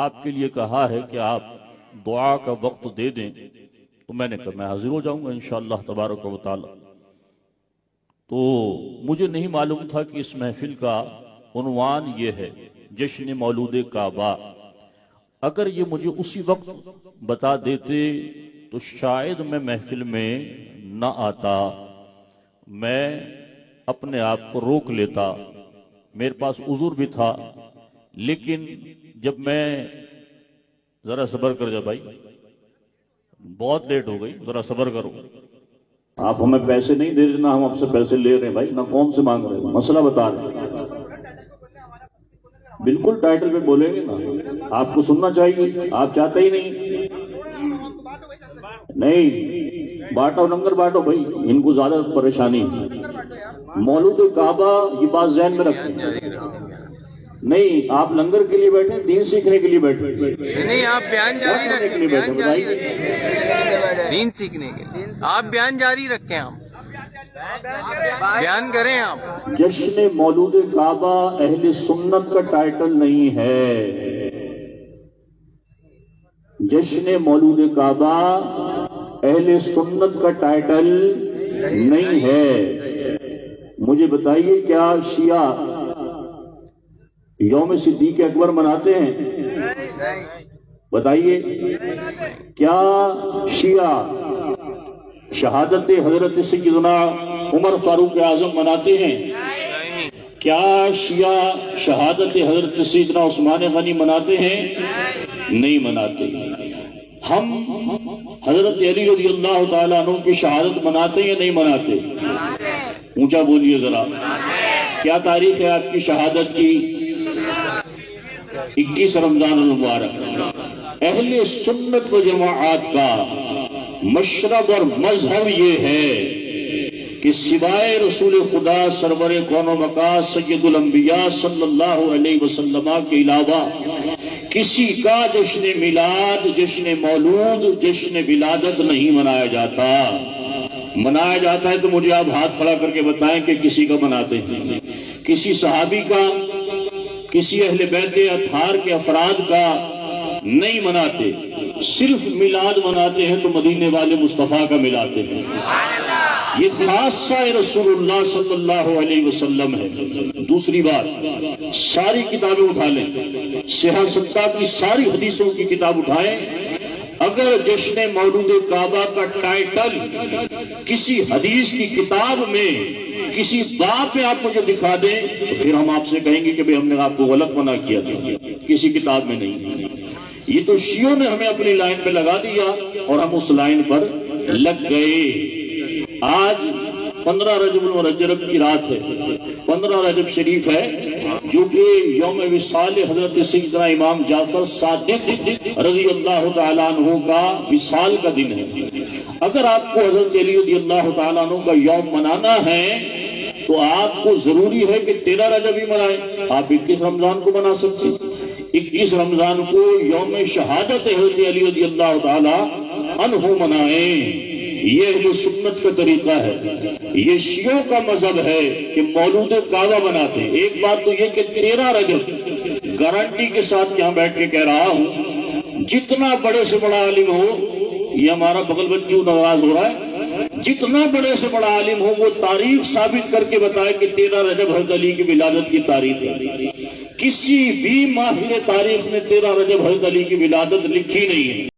آپ کے لیے کہا ہے کہ آپ دعا کا وقت دے دیں، تو میں نے کہا میں حاضر ہو جاؤں گا انشاءاللہ تبارک و تعالی۔ تو مجھے نہیں معلوم تھا کہ اس محفل کا عنوان یہ ہے، جشن مولود کعبہ۔ اگر یہ مجھے اسی وقت بتا دیتے تو شاید میں محفل میں نہ آتا، میں اپنے آپ کو روک لیتا، میرے پاس عذر بھی تھا۔ لیکن جب میں ذرا صبر کر جا بھائی، بہت لیٹ ہو گئی، ذرا صبر کرو۔ آپ ہمیں پیسے نہیں دے رہے، نہ ہم آپ سے پیسے لے رہے ہیں بھائی، نہ قوم سے مانگ رہے ہیں، مسئلہ بتا رہے ہیں۔ بالکل ٹائٹل پہ بولیں گے نا، آپ کو سننا چاہیے، آپ چاہتے ہی نہیں بانٹو لنگر بانٹو بھائی، ان کو زیادہ پریشانی ہے۔ مولود کعبہ یہ بات ذہن میں رکھیں، نہیں آپ لنگر کے لیے بیٹھے، دین سیکھنے کے لیے بیٹھے نہیں، آپ بیان جاری رکھیں، دین سیکھنے کے آپ بیان جاری رکھیں، ہم بیان کریں۔ آپ جشن مولود کعبہ اہل سنت کا ٹائٹل نہیں ہے، جشن مولود کعبہ اہل سنت کا ٹائٹل نہیں ہے۔ مجھے بتائیے کیا شیعہ یوم صدیق اکبر مناتے ہیں؟ بتائیے کیا شیعہ شہادت حضرت سیدنا عمر فاروق اعظم مناتے ہیں؟ کیا شیعہ شہادت حضرت سیدنا عثمان غنی مناتے ہیں؟ نہیں مناتے۔ ہم حضرت علی رضی اللہ تعالیٰ عنہ کی شہادت مناتے ہیں یا نہیں مناتے؟ اونچا بولیے ذرا، کیا تاریخ ہے آپ کی شہادت کی؟ 21 رمضان المبارک۔ اہل سنت و جماعت کا مشرب اور مذہب یہ ہے کہ سوائے رسول خدا سرور کون و مقام سید الانبیاء صلی اللہ علیہ وسلم کے علاوہ کسی کا جشن میلاد، جشن مولود، جشن ولادت نہیں منایا جاتا۔ منایا جاتا ہے تو مجھے آپ ہاتھ کھڑا کر کے بتائیں کہ کسی کا مناتے ہیں؟ کسی صحابی کا، کسی اہل بیت اطہار کے افراد کا نہیں مناتے۔ صرف میلاد مناتے ہیں تو مدینے والے مصطفیٰ کا ملاتے ہیں، یہ خاصہ رسول اللہ صلی اللہ علیہ وسلم ہے۔ دوسری بات، ساری کتابیں اٹھا لیں، صحیح ستہ کی ساری حدیثوں کی کتاب اٹھائیں، اگر جشن مولود کعبہ کا ٹائٹل کسی حدیث کی کتاب میں کسی باب میں آپ مجھے دکھا دیں تو پھر ہم آپ سے کہیں گے کہ ہم نے آپ کو غلط منع کیا تھا، کسی کتاب میں نہیں۔ یہ تو شیعوں نے ہمیں اپنی لائن پہ لگا دیا اور ہم اس لائن پر لگ گئے۔ آج 15 رجب المرجب کی رات ہے، 15 رجب شریف ہے، جو کہ یوم وصال حضرت سیدنا امام جعفر صادق رضی اللہ تعالیٰ عنہ کا وصال کا دن ہے۔ اگر آپ کو حضرت علی رضی اللہ تعالیٰ عنہ کا یوم منانا ہے تو آپ کو ضروری ہے کہ 13 رجب ہی منائیں۔ آپ 21 رمضان کو منا سکتے، 21 رمضان کو یوم شہادت حضرت علی رضی اللہ تعالیٰ عنہ منائیں۔ یہ اہل سنت کا طریقہ ہے، یہ شیعوں کا مذہب ہے کہ مولود کعبہ مناتے ہیں۔ ایک بات تو یہ کہ 13 رجب گارنٹی کے ساتھ یہاں بیٹھ کے کہہ رہا ہوں، جتنا بڑے سے بڑا عالم ہو، یہ ہمارا بغل بچو ناراض ہو رہا ہے، جتنا بڑے سے بڑا عالم ہو وہ تاریخ ثابت کر کے بتائے کہ 13 رجب حضرت علی کی ولادت کی تاریخ ہے۔ کسی بھی ماہر تاریخ نے 13 رجب حضرت علی کی ولادت لکھی نہیں ہے۔